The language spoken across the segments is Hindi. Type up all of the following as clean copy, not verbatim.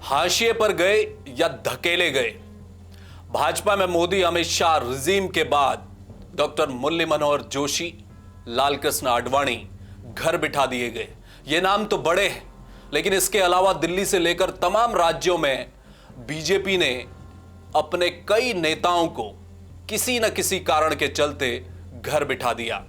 हाशिए पर गए या धकेले गए। भाजपा में मोदी अमित शाह रिजीम के बाद डॉक्टर मुरली मनोहर जोशी, लालकृष्ण आडवाणी घर बिठा दिए गए। ये नाम तो बड़े हैं, लेकिन इसके अलावा दिल्ली से लेकर तमाम राज्यों में बीजेपी ने अपने कई नेताओं को किसी न किसी कारण के चलते घर बिठा दिया।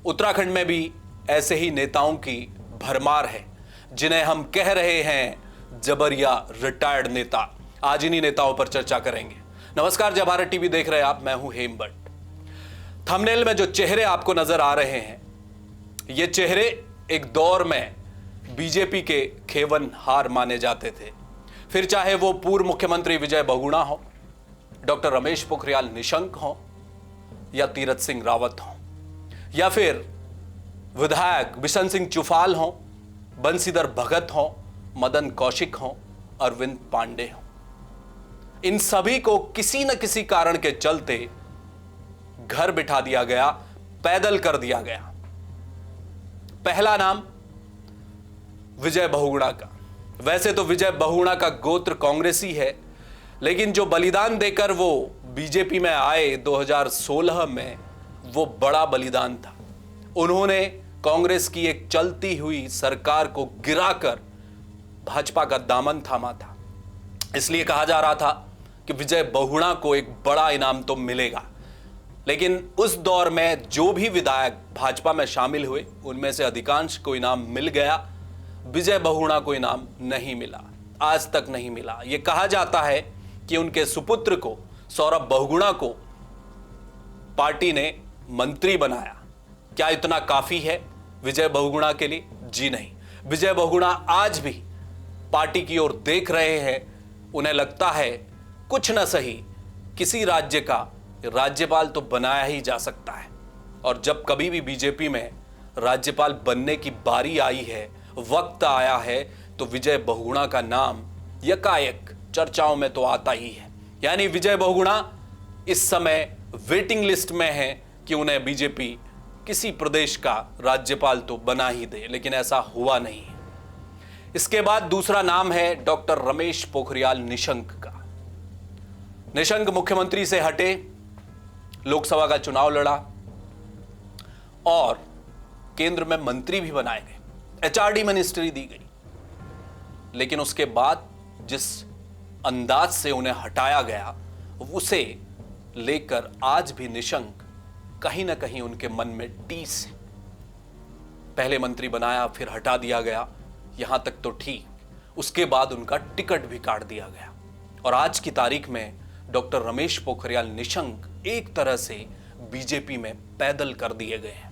उत्तराखंड में भी ऐसे ही नेताओं की भरमार है, जिन्हें हम कह रहे हैं जबरिया रिटायर्ड नेता। आज इन्हीं नेताओं पर चर्चा करेंगे। नमस्कार, जय भारत टीवी देख रहे हैं आप, मैं हूं हेम भट्ट। थंबनेल में जो चेहरे आपको नजर आ रहे हैं, ये चेहरे एक दौर में बीजेपी के खेवनहार माने जाते थे। फिर चाहे वो पूर्व मुख्यमंत्री विजय बहुगुणा हो, डॉक्टर रमेश पोखरियाल निशंक हो, या तीरथ सिंह रावत हो, या फिर विधायक बिशन सिंह चुफाल हो, बंशीधर भगत हो, मदन कौशिक हो, अरविंद पांडे हो। इन सभी को किसी न किसी कारण के चलते घर बिठा दिया गया, पैदल कर दिया गया। पहला नाम विजय बहुगुणा का। वैसे तो विजय बहुगुणा का गोत्र कांग्रेसी है, लेकिन जो बलिदान देकर वो बीजेपी में आए 2016 में, वो बड़ा बलिदान था। उन्होंने कांग्रेस की एक चलती हुई सरकार को गिराकर भाजपा का दामन थामा था। इसलिए कहा जा रहा था कि विजय बहुगुणा को एक बड़ा इनाम तो मिलेगा। लेकिन उस दौर में जो भी विधायक भाजपा में शामिल हुए, उनमें से अधिकांश को इनाम मिल गया। विजय बहुगुणा को इनाम नहीं मिला, आज तक नहीं मिला। यह कहा जाता है कि उनके सुपुत्र को, सौरभ बहुगुणा को, पार्टी ने मंत्री बनाया। क्या इतना काफी है विजय बहुगुणा के लिए? जी नहीं। विजय बहुगुणा आज भी पार्टी की ओर देख रहे हैं। उन्हें लगता है कुछ न सही किसी राज्य का राज्यपाल तो बनाया ही जा सकता है। और जब कभी भी बीजेपी में राज्यपाल बनने की बारी आई है, वक्त आया है, तो विजय बहुगुणा का नाम यकायक चर्चाओं में तो आता ही है। यानी विजय बहुगुणा इस समय वेटिंग लिस्ट में है कि उन्हें बीजेपी किसी प्रदेश का राज्यपाल तो बना ही दे, लेकिन ऐसा हुआ नहीं है। इसके बाद दूसरा नाम है डॉक्टर रमेश पोखरियाल निशंक का। निशंक मुख्यमंत्री से हटे, लोकसभा का चुनाव लड़ा और केंद्र में मंत्री भी बनाए गए, एचआरडी मिनिस्ट्री दी गई। लेकिन उसके बाद जिस अंदाज से उन्हें हटाया गया, उसे लेकर आज भी निशंक कहीं ना कहीं उनके मन में टीस है। पहले मंत्री बनाया, फिर हटा दिया गया, यहां तक तो ठीक। उसके बाद उनका टिकट भी काट दिया गया और आज की तारीख में डॉक्टर रमेश पोखरियाल निशंक एक तरह से बीजेपी में पैदल कर दिए गए हैं।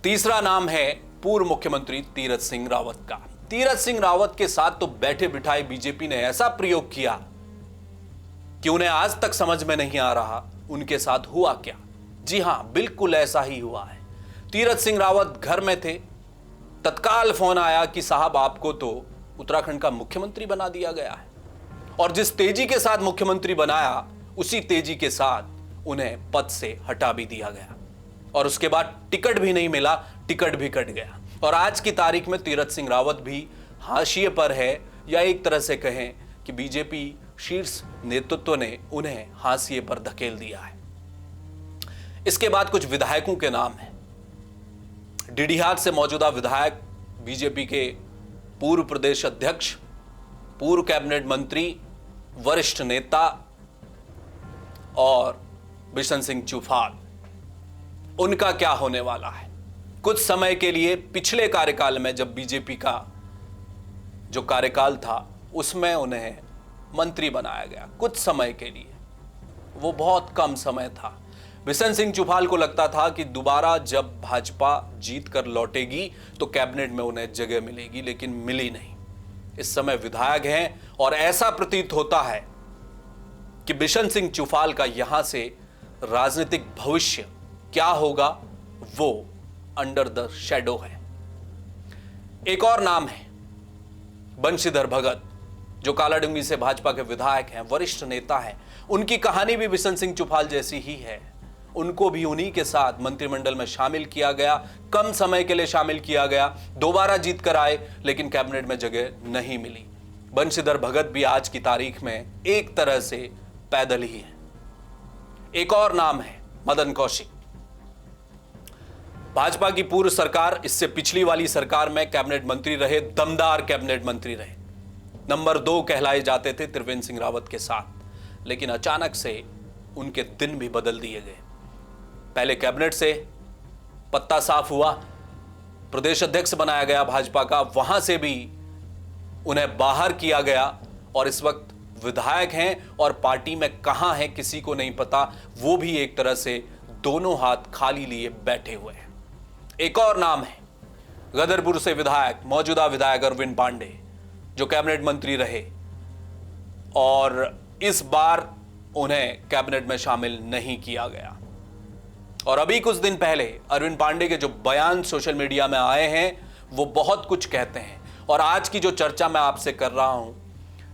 तीसरा नाम है पूर्व मुख्यमंत्री तीरथ सिंह रावत का। तीरथ सिंह रावत के साथ तो बैठे बिठाए बीजेपी ने ऐसा प्रयोग किया कि उन्हें आज तक समझ में नहीं आ रहा उनके साथ हुआ क्या। जी हां, बिल्कुल ऐसा ही हुआ है। तीरथ सिंह रावत घर में थे, तत्काल फोन आया कि साहब आपको तो उत्तराखंड का मुख्यमंत्री बना दिया गया है। और जिस तेजी के साथ मुख्यमंत्री बनाया, उसी तेजी के साथ उन्हें पद से हटा भी दिया गया। और उसके बाद टिकट भी नहीं मिला, टिकट भी कट गया। और आज की तारीख में तीरथ सिंह रावत भी हाशिए पर है, या एक तरह से कहें कि बीजेपी शीर्ष नेतृत्व ने उन्हें हाशिए पर धकेल दिया है। इसके बाद कुछ विधायकों के नाम हैं। डीडीहार से मौजूदा विधायक, बीजेपी के पूर्व प्रदेश अध्यक्ष, पूर्व कैबिनेट मंत्री, वरिष्ठ नेता और बिशन सिंह चुफाल, उनका क्या होने वाला है? कुछ समय के लिए पिछले कार्यकाल में, जब बीजेपी का जो कार्यकाल था, उसमें उन्हें मंत्री बनाया गया कुछ समय के लिए। वो बहुत कम समय था। बिशन सिंह चुफाल को लगता था कि दोबारा जब भाजपा जीत कर लौटेगी तो कैबिनेट में उन्हें जगह मिलेगी, लेकिन मिली नहीं। इस समय विधायक हैं और ऐसा प्रतीत होता है कि बिशन सिंह चुफाल का यहां से राजनीतिक भविष्य क्या होगा, वो अंडर द शैडो है। एक और नाम है बंशीधर भगत, जो कालाडूंगी से भाजपा के विधायक हैं, वरिष्ठ नेता हैं। उनकी कहानी भी बिशन सिंह चुफाल जैसी ही है। उनको भी उन्हीं के साथ मंत्रिमंडल में शामिल किया गया, कम समय के लिए शामिल किया गया, दोबारा जीत कर आए, लेकिन कैबिनेट में जगह नहीं मिली। बंशीधर भगत भी आज की तारीख में एक तरह से पैदल ही है। एक और नाम है मदन कौशिक। भाजपा की पूर्व सरकार, इससे पिछली वाली सरकार में कैबिनेट मंत्री रहे, दमदार कैबिनेट मंत्री रहे, नंबर 2 कहलाए जाते थे त्रिवेंद्र सिंह रावत के साथ। लेकिन अचानक से उनके दिन भी बदल दिए गए। पहले कैबिनेट से पत्ता साफ हुआ, प्रदेश अध्यक्ष बनाया गया भाजपा का, वहां से भी उन्हें बाहर किया गया और इस वक्त विधायक हैं और पार्टी में कहां हैं किसी को नहीं पता। वो भी एक तरह से दोनों हाथ खाली लिए बैठे हुए हैं। एक और नाम है गदरपुर से विधायक, मौजूदा विधायक अरविंद पांडे, जो कैबिनेट मंत्री रहे और इस बार उन्हें कैबिनेट में शामिल नहीं किया गया। और अभी कुछ दिन पहले अरविंद पांडे के जो बयान सोशल मीडिया में आए हैं वो बहुत कुछ कहते हैं। और आज की जो चर्चा मैं आपसे कर रहा हूं,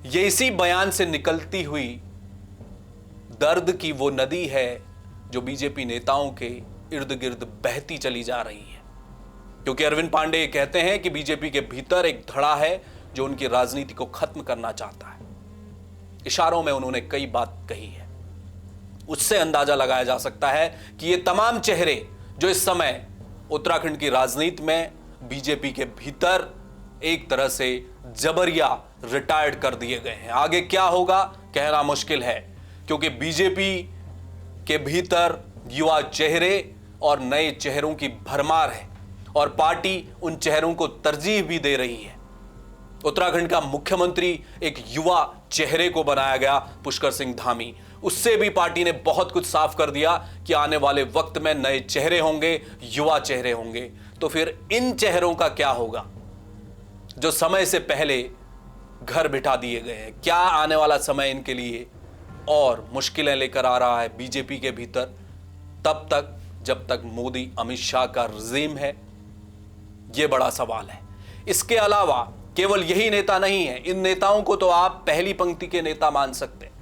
ये इसी बयान से निकलती हुई दर्द की वो नदी है जो बीजेपी नेताओं के इर्द गिर्द बहती चली जा रही है। क्योंकि अरविंद पांडे कहते हैं कि बीजेपी के भीतर एक धड़ा है जो उनकी राजनीति को खत्म करना चाहता है। इशारों में उन्होंने कई बात कही है। उससे अंदाजा लगाया जा सकता है कि ये तमाम चेहरे जो इस समय उत्तराखंड की राजनीति में बीजेपी के भीतर एक तरह से जबरिया रिटायर्ड कर दिए गए हैं। आगे क्या होगा कहना मुश्किल है, क्योंकि बीजेपी के भीतर युवा चेहरे और नए चेहरों की भरमार है और पार्टी उन चेहरों को तरजीह भी दे रही है। उत्तराखंड का मुख्यमंत्री एक युवा चेहरे को बनाया गया, पुष्कर सिंह धामी। उससे भी पार्टी ने बहुत कुछ साफ कर दिया कि आने वाले वक्त में नए चेहरे होंगे, युवा चेहरे होंगे। तो फिर इन चेहरों का क्या होगा जो समय से पहले घर बिठा दिए गए हैं? क्या आने वाला समय इनके लिए और मुश्किलें लेकर आ रहा है बीजेपी के भीतर, तब तक जब तक मोदी अमित शाह का रजीम है? यह बड़ा सवाल है। इसके अलावा केवल यही नेता नहीं है, इन नेताओं को तो आप पहली पंक्ति के नेता मान सकते हैं।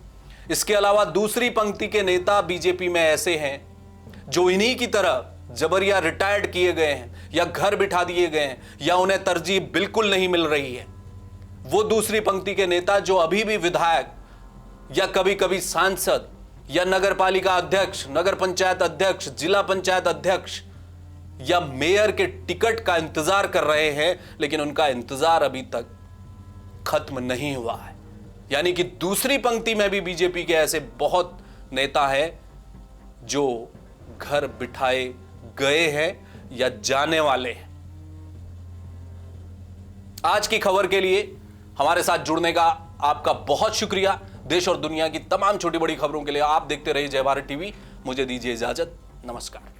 इसके अलावा दूसरी पंक्ति के नेता बीजेपी में ऐसे हैं जो इन्हीं की तरह जबरिया रिटायर्ड किए गए हैं या घर बिठा दिए गए हैं या उन्हें तरजीह बिल्कुल नहीं मिल रही है। वो दूसरी पंक्ति के नेता जो अभी भी विधायक या कभी कभी सांसद या नगर पालिका अध्यक्ष, नगर पंचायत अध्यक्ष, जिला पंचायत अध्यक्ष या मेयर के टिकट का इंतजार कर रहे हैं, लेकिन उनका इंतजार अभी तक खत्म नहीं हुआ है। यानी कि दूसरी पंक्ति में भी बीजेपी के ऐसे बहुत नेता हैं जो घर बिठाए गए हैं या जाने वाले हैं। आज की खबर के लिए हमारे साथ जुड़ने का आपका बहुत शुक्रिया। देश और दुनिया की तमाम छोटी बड़ी खबरों के लिए आप देखते रहिए जय भारत टीवी। मुझे दीजिए इजाजत, नमस्कार।